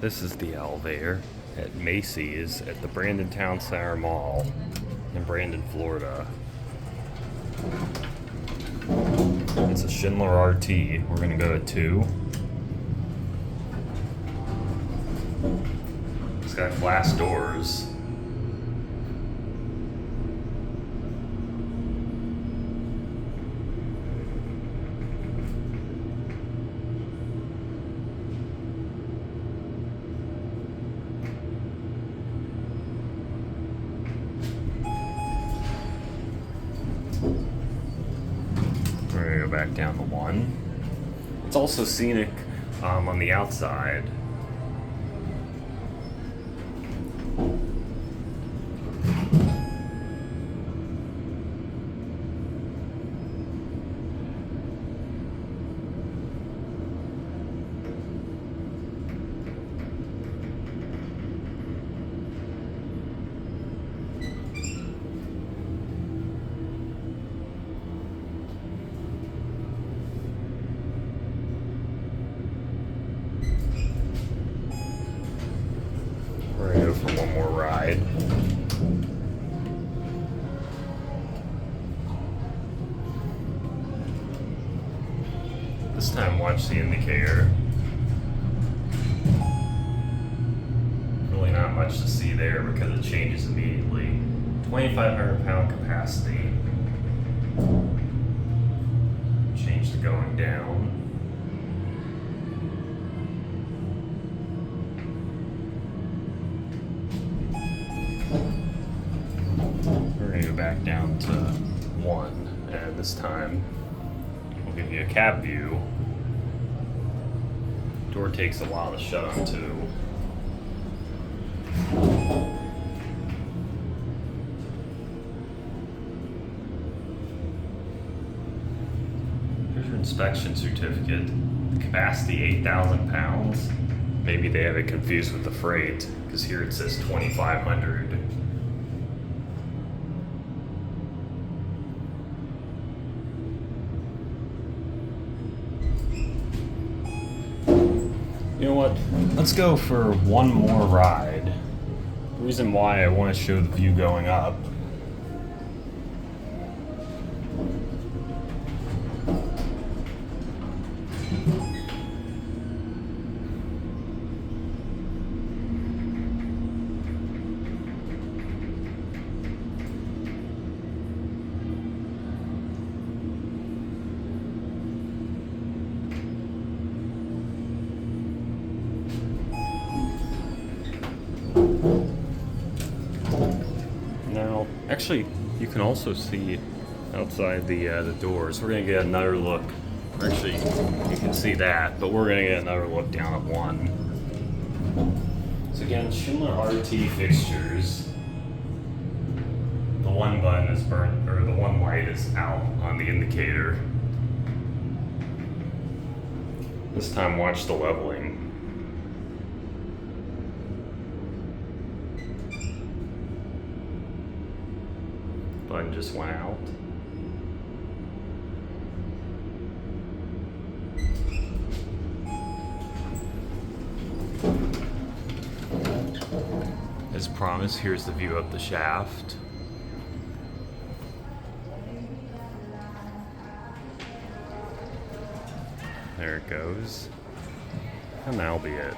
This is the elevator at Macy's at the Brandon Town Center Mall in Brandon, Florida. It's a Schindler RT. We're gonna go to 2. It's got glass doors. We're gonna go back down to 1. It's also Scenic on the outside. We're gonna go for one more ride. This time watch the indicator. Really not much to see there because it changes immediately. 2,500 pound capacity. Change to going down. We're gonna go back down to 1, and this time we'll give you a cab view. Door takes a while to shut on 2. Here's your inspection certificate. The capacity 8,000 pounds. Maybe they have it confused with the freight, because here it says 2,500. You know what? Let's go for one more ride. The reason why I want to show the view going up. Now, actually, you can also see outside the doors. We're gonna get another look. Actually, you can see that, but we're gonna get another look down at 1. So again, Schindler RT fixtures. The 1 button is burnt, or the 1 light is out on the indicator. This time, watch the leveling. Button just went out. As promised, here's the view up the shaft. There it goes. And that'll be it.